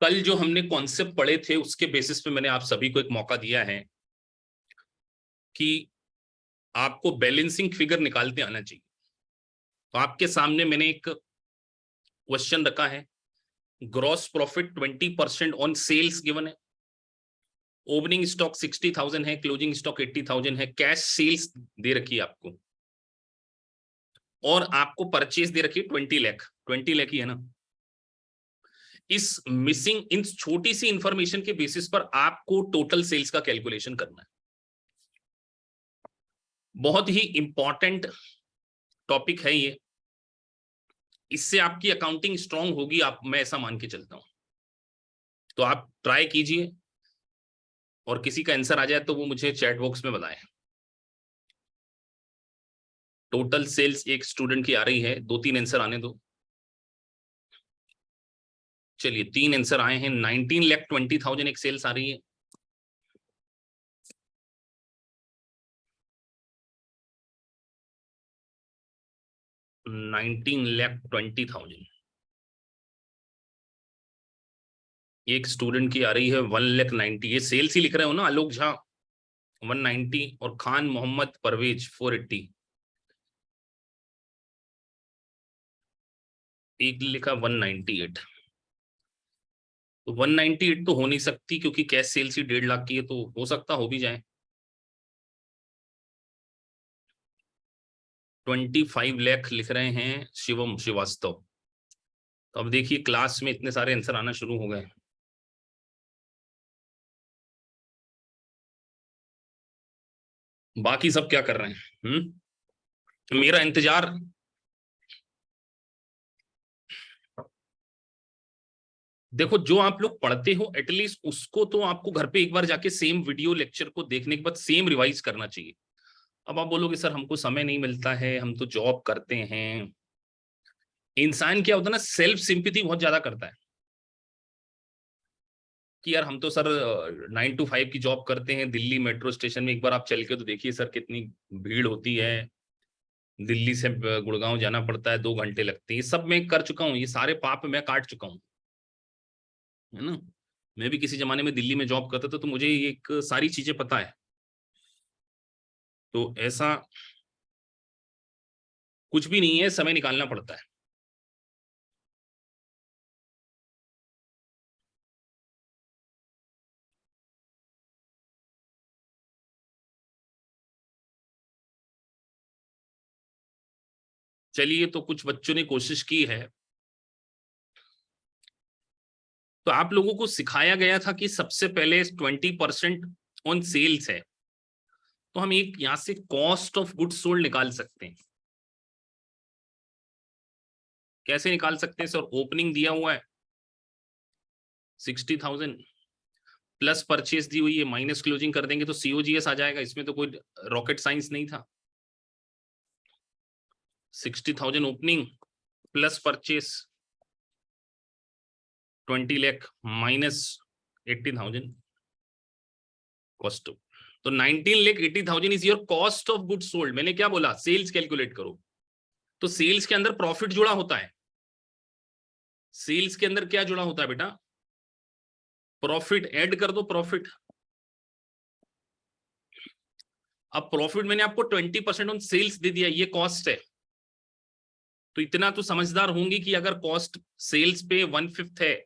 कल जो हमने कॉन्सेप्ट पढ़े थे उसके बेसिस पे मैंने आप सभी को एक मौका दिया है कि आपको बैलेंसिंग फिगर निकालते आना चाहिए। तो आपके सामने मैंने एक क्वेश्चन रखा है। Gross profit 20% on sales given है, ओपनिंग स्टॉक 60,000 है, क्लोजिंग स्टॉक 80,000 है, कैश सेल्स दे रखी है आपको, और आपको परचेज दे रखी है 20 लाख ही है ना। इस मिसिंग इन छोटी सी इंफॉर्मेशन के बेसिस पर आपको टोटल सेल्स का कैलकुलेशन करना है। बहुत ही इंपॉर्टेंट टॉपिक है ये, इससे आपकी अकाउंटिंग स्ट्रांग होगी, मैं ऐसा मान के चलता हूं। तो आप ट्राई कीजिए, और किसी का आंसर आ जाए तो वो मुझे चैट बॉक्स में बताएं। टोटल सेल्स एक स्टूडेंट की आ रही है, 2-3 आंसर आने दो। चलिए 3 आंसर आए हैं। 19,20,000 एक सेल्स आ रही है। $19,20,000 एक स्टूडेंट की आ रही है। 1,90,000 ये सेल्स ही लिख रहे हो ना आलोक झा, 190, और खान मोहम्मद परवेज 480। एक लिखा 198। तो 198 तो हो नहीं सकती, क्योंकि कैश सेल्स ही 1.5 लाख की है, तो हो सकता हो भी जाए। 25 लाख लिख रहे हैं शिवम श्रीवास्तव। तो अब देखिए क्लास में इतने सारे आंसर आना शुरू हो गए। बाकी सब क्या कर रहे हैं? मेरा इंतजार। देखो, जो आप लोग पढ़ते हो एटलीस्ट उसको तो आपको घर पे एक बार जाके सेम वीडियो लेक्चर को देखने के बाद सेम रिवाइज करना चाहिए। अब आप बोलोगे सर हमको समय नहीं मिलता है, हम तो जॉब करते हैं। इंसान क्या होता है ना, सेल्फ सिंपैथी बहुत ज्यादा करता है कि यार हम तो सर 9 to 5 की जॉब करते हैं दिल्ली मेट्रो स्टेशन में। एक बार आप चल के तो देखिए सर कितनी भीड़ होती है। दिल्ली से गुड़गांव जाना पड़ता है, 2 घंटे लगते हैं। ये सब मैं कर चुका हूँ, ये सारे पाप मैं काट चुका हूँ, है ना। मैं भी किसी जमाने में दिल्ली में जॉब करता था, तो मुझे एक सारी चीजें पता है। तो ऐसा कुछ भी नहीं है, समय निकालना पड़ता है। चलिए, तो कुछ बच्चों ने कोशिश की है। तो आप लोगों को सिखाया गया था कि सबसे पहले 20% ऑन सेल्स है, तो हम एक यहां से कॉस्ट ऑफ गुड्स सोल्ड निकाल सकते हैं। कैसे निकाल सकते हैं सर? ओपनिंग दिया हुआ है 60,000, प्लस परचेज दी हुई है, माइनस क्लोजिंग कर देंगे तो सीओजीएस आ जाएगा। इसमें तो कोई रॉकेट साइंस नहीं था। 60,000 opening plus purchase 20 lakh minus 80,000 cost. तो 19,80,000 is your cost of goods sold. मैंने क्या बोला? सेल्स कैलकुलेट करो। तो सेल्स के अंदर प्रॉफिट जुड़ा होता है। सेल्स के अंदर क्या जुड़ा होता है बेटा? प्रॉफिट। ऐड कर दो प्रॉफिट। अब प्रॉफिट मैंने आपको 20% ऑन सेल्स दे दिया, ये कॉस्ट है। तो इतना तो समझदार होंगे कि अगर कॉस्ट सेल्स पे 1/5 है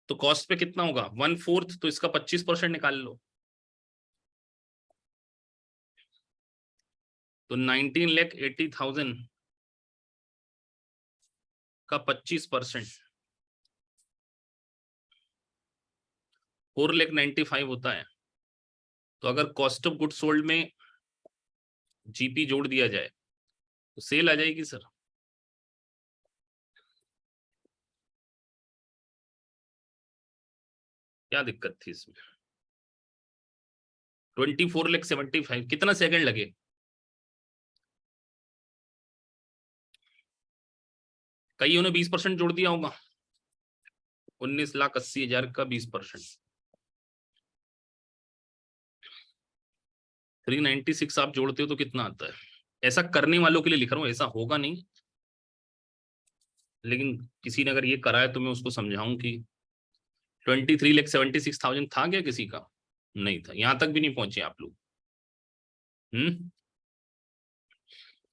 तो कॉस्ट पे कितना होगा? 1/4। तो इसका 25% निकाल लो। तो 19,80,000 का 25% 4,95,000 होता है। तो अगर कॉस्ट ऑफ गुड सोल्ड में जीपी जोड़ दिया जाए तो सेल आ जाएगी सर। क्या दिक्कत थी इसमें? 24,75,000 कितना सेकंड लगे? कईयों ने 20% जोड़ दिया होगा। 19,80,000 का 20%, 396 आप जोड़ते हो तो कितना आता है? ऐसा करने वालों के लिए लिख रहा हूं, ऐसा होगा नहीं। लेकिन किसी ने अगर ये करा है तो मैं उसको समझाऊं कि 23,76,000 था क्या किसी का? नहीं था, यहां तक भी नहीं पहुंचे आप लोग।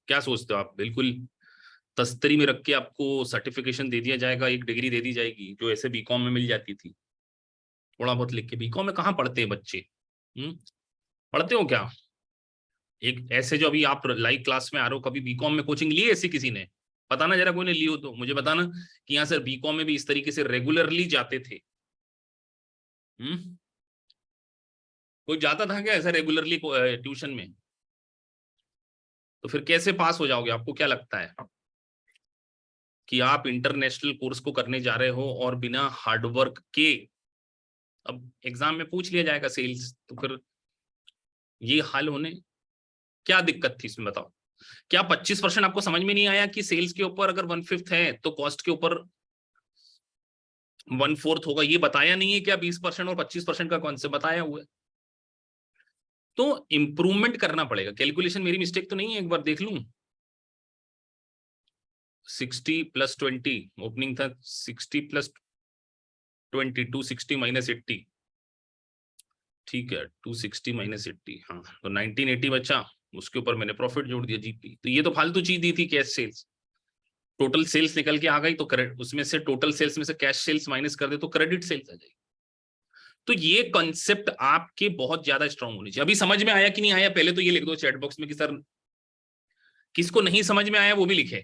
क्या सोचते हो आप? बिल्कुल तस्तरी में रख के आपको सर्टिफिकेशन दे दिया जाएगा, एक डिग्री दे दी जाएगी जो ऐसे बीकॉम में मिल जाती थी, थोड़ा बहुत लिख के। बीकॉम में कहाँ पढ़ते हैं बच्चे? पढ़ते हो क्या? एक ऐसे जो अभी आप लाइव क्लास में आ रहे हो, कभी बीकॉम में कोचिंग ली है ऐसी किसी ने? बताना जरा, कोई ने ली हो तो मुझे बताना कि यहाँ सर बीकॉम में भी इस तरीके से रेगुलरली जाते थे। कोई जाता था क्या ऐसा रेगुलरली ट्यूशन में? तो फिर कैसे पास हो जाओगे? आपको क्या लगता है कि आप इंटरनेशनल कोर्स को करने जा रहे हो और बिना हार्डवर्क के अब एग्जाम में पूछ लिया जाएगा सेल्स, तो फिर ये हाल होने? क्या दिक्कत थी इसमें बताओ? क्या 25% आपको समझ में नहीं आया कि सेल्स के ऊपर अगर 1/5 है तो कॉस्ट के ऊपर 1/4 होगा? ये बताया नहीं है क्या? 20% और 25% का कॉन्सेप्ट बताया हुआ है। तो इंप्रूवमेंट करना पड़ेगा। कैलकुलेशन मेरी मिस्टेक तो नहीं है? एक बार देख लूं। 60 + 20 ओपनिंग था, 60 + 20 260 - 80। ठीक है, 260 - 80, हाँ तो 1980 बचा। उसके ऊपर मैंने प्रॉफिट जोड़ दिया, जीपी। तो ये तो फालतू चीज दी थी, कैश सेल्स। टोटल सेल्स निकल के आ गई तो क्रेडिट, उसमें से टोटल सेल्स में से कैश सेल्स माइनस कर दे तो क्रेडिट सेल्स आ जाएगी। तो ये कॉन्सेप्ट आपके बहुत ज्यादा स्ट्रांग होनी चाहिए। अभी समझ में आया कि नहीं आया? पहले तो ये लिख दो चैट बॉक्स में कि सर किसको नहीं समझ में आया वो भी लिखे।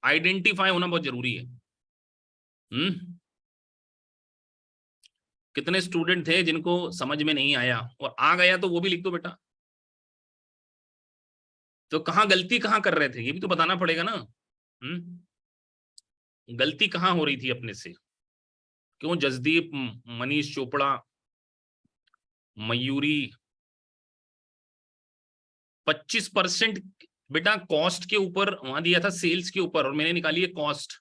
आइडेंटिफाई होना बहुत जरूरी है। हम्म कितने स्टूडेंट थे जिनको समझ में नहीं आया, और आ गया तो वो भी लिख दो बेटा। तो कहाँ गलती कहाँ कर रहे थे ये भी तो बताना पड़ेगा ना। गलती कहाँ हो रही थी अपने से? क्यों जसदीप, मनीष चोपड़ा, मयूरी? 25% बेटा कॉस्ट के ऊपर वहां दिया था, सेल्स के ऊपर, और मैंने निकाली है कॉस्ट।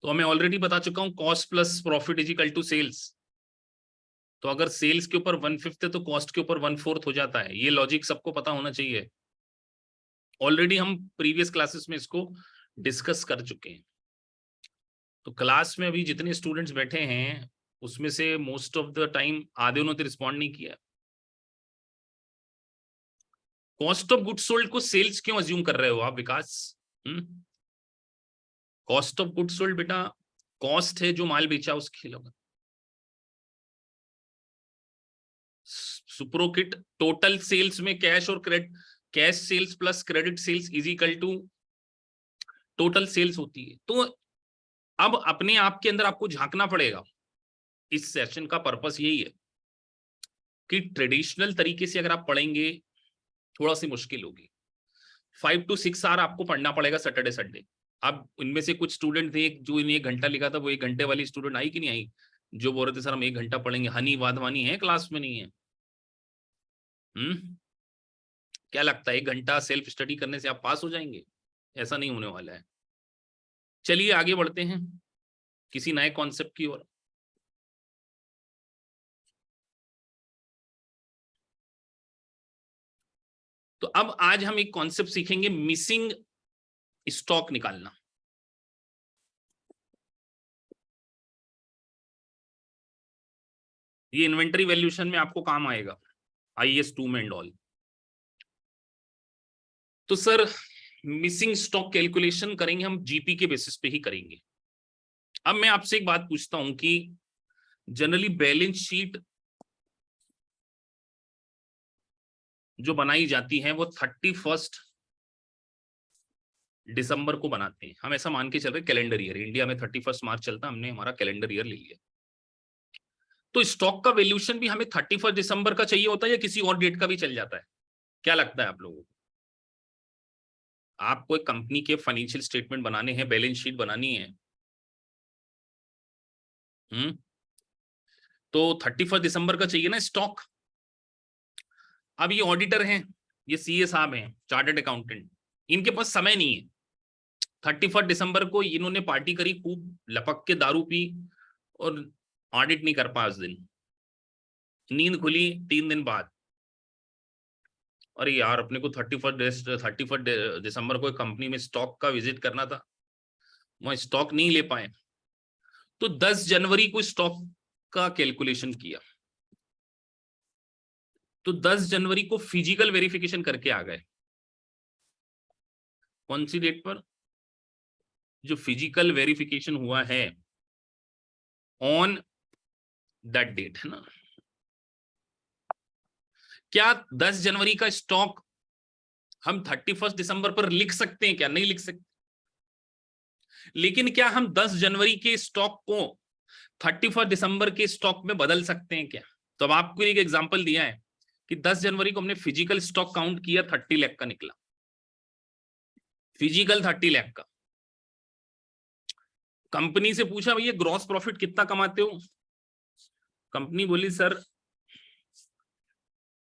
तो मैं ऑलरेडी बता चुका हूं, cost plus profit is equal to sales. तो अगर सेल्स के ऊपर 1/5 है तो कॉस्ट के ऊपर 1/4 हो जाता है। ये लॉजिक सबको पता होना चाहिए। ऑलरेडी हम प्रीवियस क्लासेस में इसको डिस्कस कर चुके हैं। तो क्लास में अभी जितने स्टूडेंट्स बैठे हैं उसमें से मोस्ट ऑफ द टाइम आधे उन्होंने रिस्पॉन्ड नहीं किया। कॉस्ट ऑफ गुड्स सोल्ड को सेल्स क्यों अज्यूम कर रहे हो आप Vikas? Cost of goods sold बेटा कॉस्ट है जो माल बेचा उसके लिए। सुप्रोकिट टोटल सेल्स में कैश और credit, cash sales plus credit sales is equal to total sales होती है। तो अब अपने आप के अंदर आपको झांकना पड़ेगा। इस सेशन का पर्पस यही है कि ट्रेडिशनल तरीके से अगर आप पढ़ेंगे थोड़ा सी मुश्किल होगी। 5 to 6 आवर आपको पढ़ना पड़ेगा सैटरडे संडे। अब इनमें से कुछ स्टूडेंट थे जो इन्हें 1 घंटा लिखा था, वो 1 घंटे वाली स्टूडेंट आई कि नहीं आई? जो बोल रहे थे सर हम 1 घंटा पढ़ेंगे। हनी वाधवानी है क्लास में? नहीं है? हम्म क्या लगता है 1 घंटा सेल्फ स्टडी करने से आप पास हो जाएंगे? ऐसा नहीं होने वाला है। चलिए आगे बढ़ते हैं किसी नए कॉन्सेप्ट की ओर। तो अब आज हम एक कॉन्सेप्ट सीखेंगे, मिसिंग स्टॉक निकालना। ये इन्वेंटरी वैल्यूएशन में आपको काम आएगा, IS 2 में एंड ऑल। तो सर मिसिंग स्टॉक कैलकुलेशन करेंगे हम जीपी के बेसिस पे ही करेंगे। अब मैं आपसे एक बात पूछता हूं कि जनरली बैलेंस शीट जो बनाई जाती है वो 31 दिसंबर को बनाते हैं। हम ऐसा मान के चल रहे कैलेंडर ईयर, इंडिया में 31 मार्च चलता, हमने हमारा कैलेंडर ईयर ले लिया। तो स्टॉक का वैल्यूएशन भी हमें 31 दिसंबर का चाहिए होता है या किसी और डेट का भी चल जाता है? क्या लगता है आप लोगों को? आपको एक कंपनी के फाइनेंशियल स्टेटमेंट बनाने हैं, बैलेंस शीट बनानी है, तो 31 दिसंबर का चाहिए ना स्टॉक। अब ये ऑडिटर हैं, ये सीए साहब हैं, चार्टर्ड अकाउंटेंट, इनके पास समय नहीं है। 31 दिसंबर को इन्होंने पार्टी करी, खूब लपक के दारू पी, और ऑडिट नहीं कर पाया उस दिन। नींद खुली 3 दिन बाद, अरे यार अपने को 31 दिसंबर को कंपनी में स्टॉक का विजिट करना था, वहां स्टॉक नहीं ले पाए, तो 10 जनवरी को स्टॉक का कैलकुलेशन किया, तो 10 जनवरी को फिजिकल वेरिफिकेशन करके आ गए। कौन सी डेट पर? जो फिजिकल वेरिफिकेशन हुआ है ऑन दैट डेट, है ना। क्या 10 जनवरी का स्टॉक हम 31 दिसंबर पर लिख सकते हैं? क्या नहीं लिख सकते? लेकिन क्या हम 10 जनवरी के स्टॉक को 31 दिसंबर के स्टॉक में बदल सकते हैं क्या? तो अब आपको एक एग्जांपल दिया है कि 10 जनवरी को हमने फिजिकल स्टॉक काउंट किया, 30 लाख का निकला, फिजिकल 30 लाख का। कंपनी से पूछा भैया ग्रॉस प्रॉफिट कितना कमाते हो? कंपनी बोली सर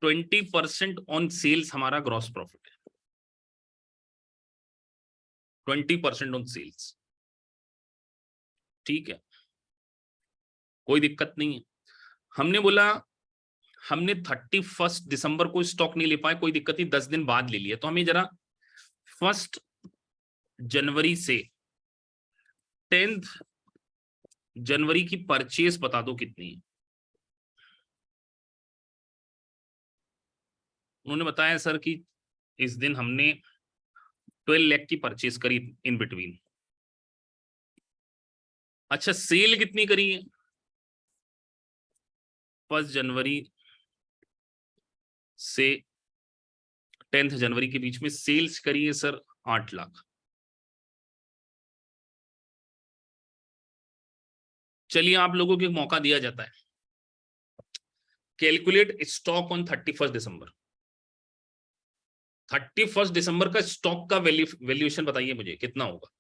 20% ऑन सेल्स हमारा ग्रॉस प्रॉफिट है, 20% ऑन सेल्स। ठीक है, कोई दिक्कत नहीं है। हमने बोला हमने 31 दिसंबर को स्टॉक नहीं ले पाए, कोई दिक्कत नहीं, 10 दिन बाद ले लिया। तो हमें जरा 1 जनवरी से 10 जनवरी की परचेज बता दो कितनी है। उन्होंने बताया सर कि इस दिन हमने 12 लाख की परचेज करी इन बिटवीन। अच्छा, सेल कितनी करी है? 1 जनवरी से 10 जनवरी के बीच में सेल्स करी है सर 8 लाख। चलिए आप लोगों को एक मौका दिया जाता है, कैलकुलेट स्टॉक ऑन 31 दिसंबर। 31 दिसंबर का स्टॉक का वैल्यूएशन बताइए मुझे कितना होगा।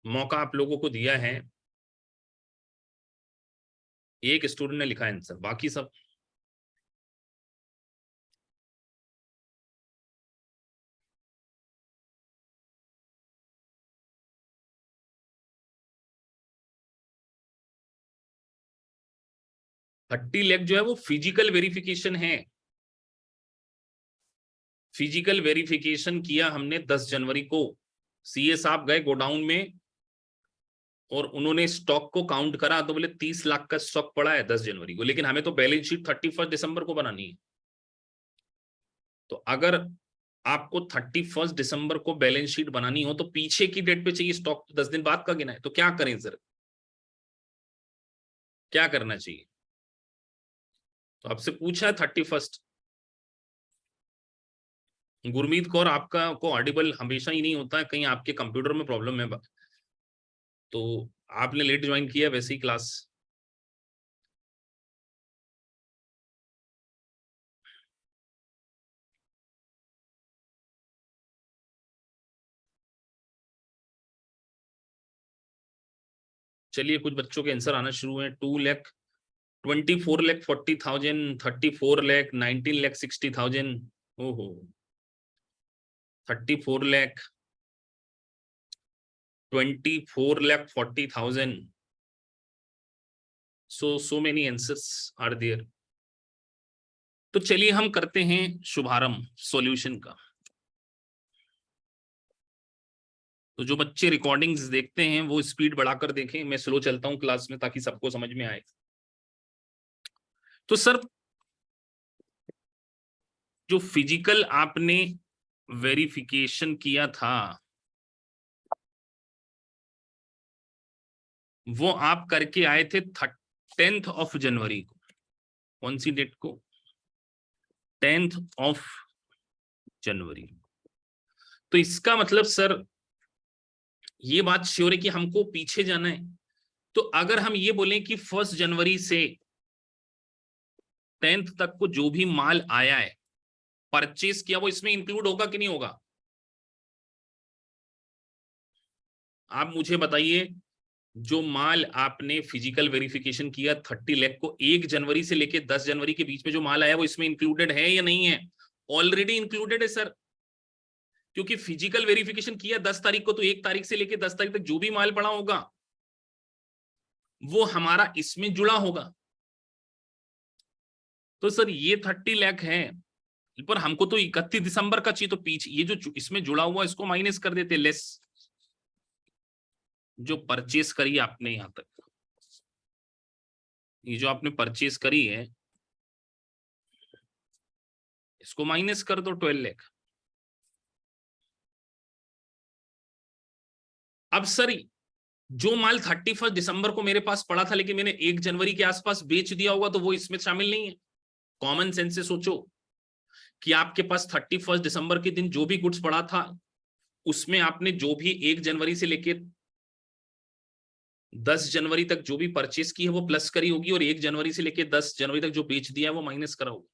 मौका आप लोगों को दिया है, एक स्टूडेंट ने लिखा आंसर, बाकी सब 30 लाख जो है वो फिजिकल वेरिफिकेशन है। फिजिकल वेरिफिकेशन किया हमने 10 जनवरी को। सीए साहब गए गोडाउन में और उन्होंने स्टॉक को काउंट करा, तो बोले 30 लाख का स्टॉक पड़ा है 10 जनवरी को, लेकिन हमें तो बैलेंस शीट 31 दिसंबर को बनानी है। तो अगर आपको 31 दिसंबर को बैलेंस शीट बनानी हो तो पीछे की डेट पे चाहिए स्टॉक, 10 दिन बाद का गिना है। तो क्या करें सर, क्या करना चाहिए? तो आपसे पूछा है 31। गुरमीत कौर, आपका को ऑडिबल हमेशा ही नहीं होता है, कहीं आपके कंप्यूटर में प्रॉब्लम है। तो आपने लेट ज्वाइन किया वैसे ही क्लास। चलिए कुछ बच्चों के आंसर आना शुरू है। 2 लाख, 24 लाख 40,000, 34 लाख, 19 लाख 60,000, ओहो 34 lakh, 24 lakh 40,000। so many answers are there। तो चलिए हम करते हैं शुभारंभ सॉल्यूशन का। तो जो बच्चे रिकॉर्डिंग्स देखते हैं वो स्पीड बढ़ाकर देखें, मैं स्लो चलता हूं क्लास में ताकि सबको समझ में आए। तो सर जो फिजिकल आपने वेरिफिकेशन किया था वो आप करके आए थे 10 जनवरी को। कौन सी डेट को? 10 जनवरी। तो इसका मतलब सर ये बात श्योर है कि हमको पीछे जाना है। तो अगर हम ये बोलें कि 1 जनवरी से 10 तक को जो भी माल आया है परचेज किया, वो इसमें इंक्लूड होगा कि नहीं होगा? आप मुझे बताइए जो माल आपने फिजिकल वेरिफिकेशन किया 30 लाख को 1 जनवरी से लेके 10 जनवरी के बीच में जो माल आया वो इसमें इंक्लूडेड है या नहीं है? ऑलरेडी इंक्लूडेड है सर, क्योंकि फिजिकल वेरिफिकेशन किया 10 तारीख को, तो 1 तारीख से लेके 10 तारीख तक जो भी माल पड़ा होगा वो हमारा इसमें जुड़ा होगा। तो सर ये 30 लाख है, पर हमको तो 31 दिसंबर का चाहिए, तो पीछे ये जो इसमें जुड़ा हुआ इसको माइनस कर देते, लेस जो परचेस करी आपने यहां तक, ये जो आपने परचेस करी है इसको माइनस कर दो 12 लाख। अब सर जो माल 31 दिसंबर को मेरे पास पड़ा था लेकिन मैंने 1 जनवरी के आसपास बेच दिया होगा, तो वो इसमें शामिल नहीं है। कॉमन सेंस से सोचो कि आपके पास 31 दिसंबर के दिन जो भी गुड्स पड़ा था उसमें आपने जो भी 1 जनवरी से लेके 10 जनवरी तक जो भी परचेस की है वो प्लस करी होगी, और 1 जनवरी से लेके 10 जनवरी तक जो बेच दिया है वो माइनस करा होगा।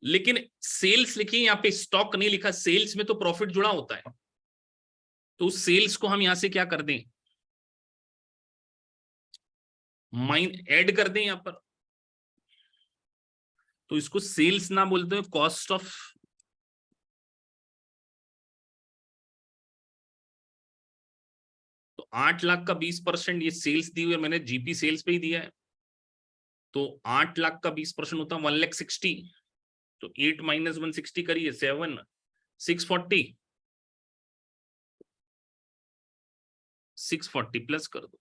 लेकिन सेल्स लिखी यहाँ पे, स्टॉक नहीं लिखा। सेल्स में तो प्रॉफिट जुड़ा होता है, तो उस सेल्स को हम यहां से क्या कर दें, ऐड कर दें यहां पर। तो इसको सेल्स ना बोलते हैं, कॉस्ट ऑफ, तो 8 लाख का 20% ये सेल्स दी हुई है, मैंने जीपी सेल्स पे ही दिया है, तो 8 लाख का 20% होता है 1,60,000। तो 8 माइनस 160 करिए 7, 640, 640 प्लस कर दो,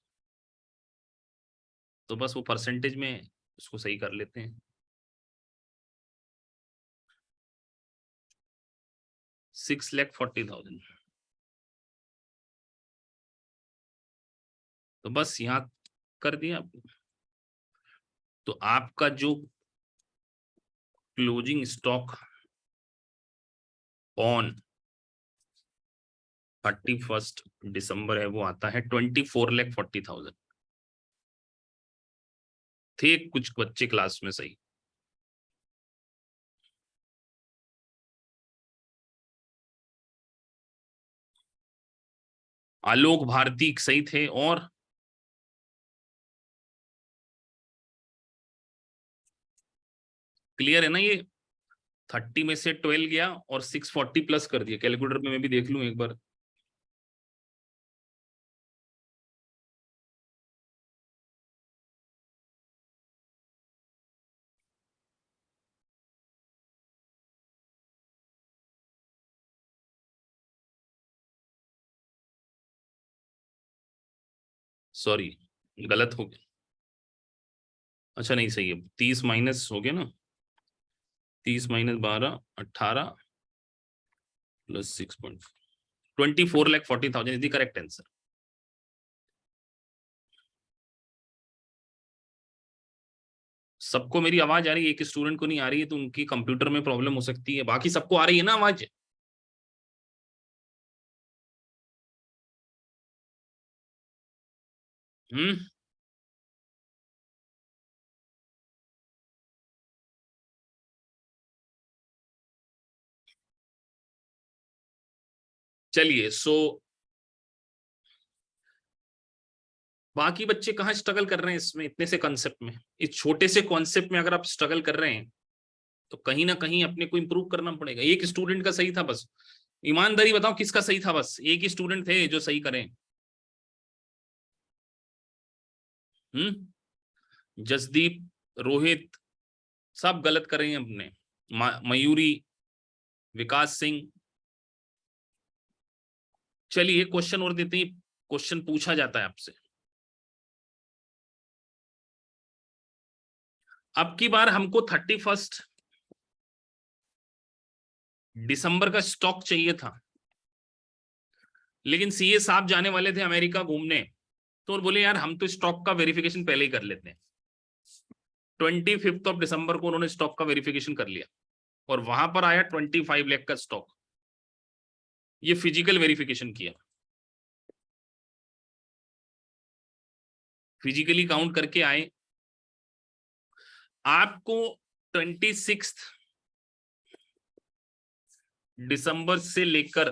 तो बस वो परसेंटेज में इसको सही कर लेते हैं। 6,40,000, तो बस यहां कर दिया। तो आपका जो क्लोजिंग स्टॉक ऑन 31 दिसंबर है वो आता है 24,40,000। थे कुछ बच्चे क्लास में सही। आलोक भारती सही थे, और क्लियर है ना? ये 30 में से 12 गया और 640 प्लस कर दिया। कैलकुलेटर में मैं भी देख लूं एक बार। सॉरी, गलत हो गया। अच्छा नहीं, सही है। 30 माइनस हो गया ना, 30 - 12 18 plus 24,40,000 is the correct answer. सबको मेरी आवाज आ रही है, एक स्टूडेंट को नहीं आ रही है, तो उनकी कंप्यूटर में प्रॉब्लम हो सकती है, बाकी सबको आ रही है ना आवाज? हम्म। चलिए, सो बाकी बच्चे कहाँ स्ट्रगल कर रहे हैं इसमें, इतने से कॉन्सेप्ट में, इस छोटे से कॉन्सेप्ट में अगर आप स्ट्रगल कर रहे हैं तो कहीं ना कहीं अपने को इंप्रूव करना पड़ेगा। एक स्टूडेंट का सही था बस, ईमानदारी बताओ किसका सही था? बस एक ही स्टूडेंट थे जो सही करें। जसदीप, रोहित, सब गलत कर रहे हैं अपने। मयूरी, विकास सिंह। चलिए क्वेश्चन और देते हैं। क्वेश्चन पूछा जाता है आपसे, अब की बार हमको 31 दिसंबर का स्टॉक चाहिए था, लेकिन सीए साहब जाने वाले थे अमेरिका घूमने, तो बोले यार हम तो स्टॉक का वेरिफिकेशन पहले ही कर लेते हैं। 25 दिसंबर को उन्होंने स्टॉक का वेरिफिकेशन कर लिया, और वहां पर आया 25 लाख का स्टॉक। ये फिजिकल वेरिफिकेशन किया, फिजिकली काउंट करके आए। आपको 26 दिसंबर से लेकर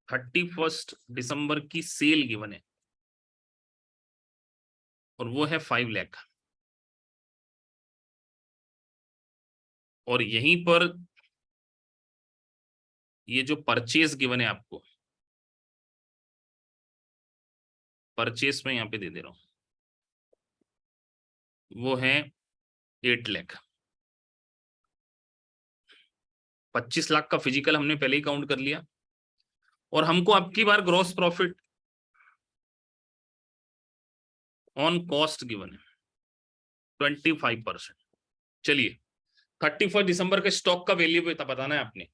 31 दिसंबर की सेल गिवन है और वो है 5 लाख। और यहीं पर ये जो परचेज गिवन है आपको, परचेस में यहां पे दे दे रहा हूं, वो है 8 लाख। 25 लाख का फिजिकल हमने पहले ही काउंट कर लिया। और हमको अब की बार gross profit on cost given है 25%। चलिए 31 दिसंबर के स्टॉक का वैल्यू बताना है आपने।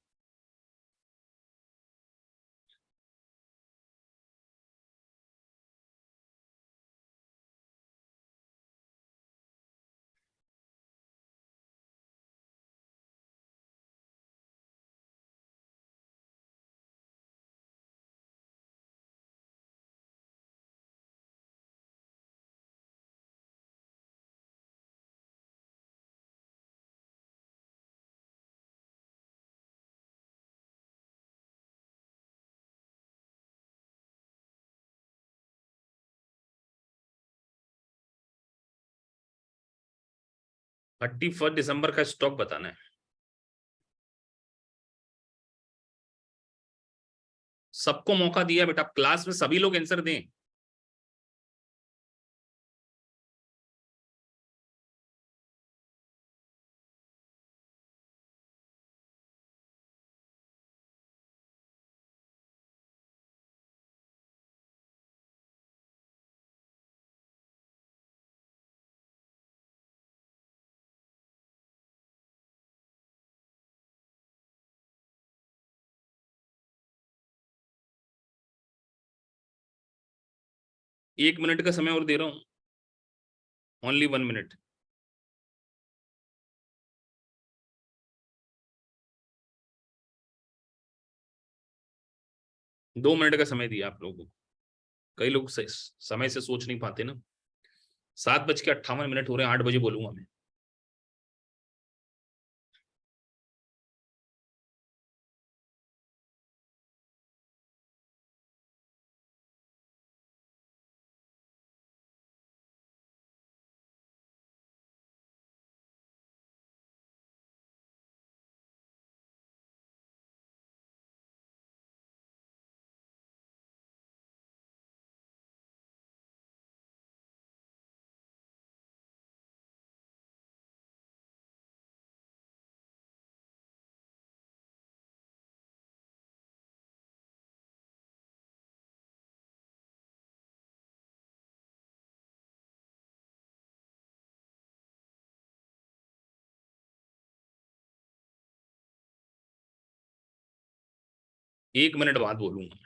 थर्टी फर्स्ट दिसंबर का स्टॉक बताना है। सबको मौका दिया बेटा, क्लास में सभी लोग आंसर दें। एक मिनट का समय और दे रहा हूं, ओनली 1 मिनट। दो मिनट का समय दिया आप लोगों को। कई लोग समय से सोच नहीं पाते ना। 7:58 हो रहे हैं, 8 बजे बोलूंगा मैं। एक मिनट बाद बोलूंगा।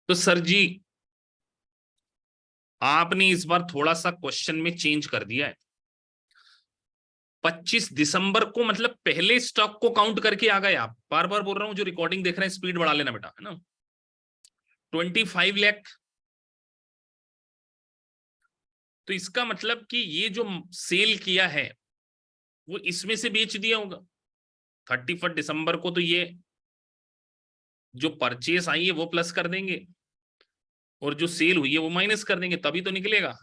तो सर जी, आपने इस बार थोड़ा सा क्वेश्चन में चेंज कर दिया है। 25 दिसंबर को मतलब पहले स्टॉक को काउंट करके आ गए आप। बार बार बोल रहा हूं, जो रिकॉर्डिंग देख रहे हैं स्पीड बढ़ा लेना बेटा, है ना। 25 लाख। तो इसका मतलब कि ये जो सेल किया है वो इसमें से बेच दिया होगा 31 दिसंबर को। तो ये जो परचेस आई है वो प्लस कर देंगे और जो सेल हुई है वो माइनस कर देंगे, तभी तो निकलेगा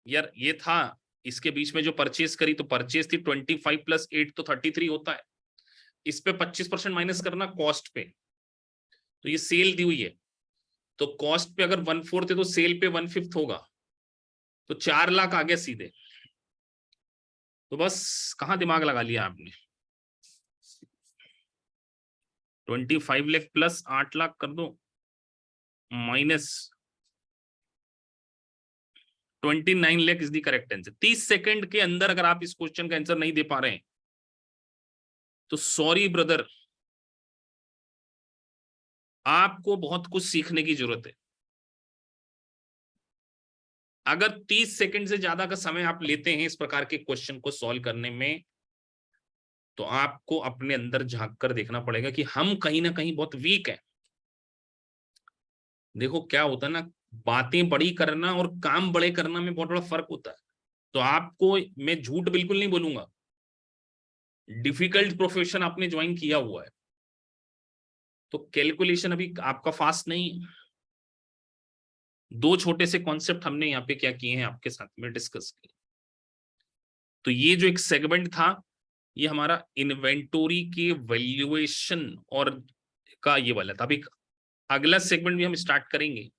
यार। ये था इसके बीच में जो परचेस करी, तो परचेस थी 25 + 8 तो 33 होता है। इस पे 25% माइनस करना कॉस्ट पे, तो ये सेल दी हुई है। तो कॉस्ट पे अगर 1/4 है तो सेल पे 1/5 होगा, तो 4 लाख आ गया सीधे। तो बस कहां दिमाग लगा लिया आपने। 25 लाख प्लस 8 लाख कर दो, minus 29 lakh is the correct answer. 30 second के अंदर अगर आप इस क्वेश्चन का आंसर नहीं दे पा रहे हैं तो सॉरी ब्रदर, आपको बहुत कुछ सीखने की जरूरत है। अगर 30 सेकंड से ज्यादा का समय आप लेते हैं इस प्रकार के क्वेश्चन को सॉल्व करने में, तो आपको अपने अंदर झांक कर देखना पड़ेगा कि हम कहीं ना कहीं बहुत वीक है। देखो क्या होता है ना, बातें बड़ी करना और काम बड़े करना में बहुत बड़ा फर्क होता है। तो आपको मैं झूठ बिल्कुल नहीं बोलूंगा, डिफिकल्ट प्रोफेशन आपने ज्वाइन किया हुआ है, तो कैलकुलेशन अभी आपका फास्ट नहीं है। दो छोटे से कॉन्सेप्ट हमने यहाँ पे क्या किए हैं आपके साथ में डिस्कस किए। तो ये जो एक सेगमेंट था, ये हमारा इन्वेंटोरी के वैल्यूएशन और का ये वाला था। अभी अगला सेगमेंट भी हम स्टार्ट करेंगे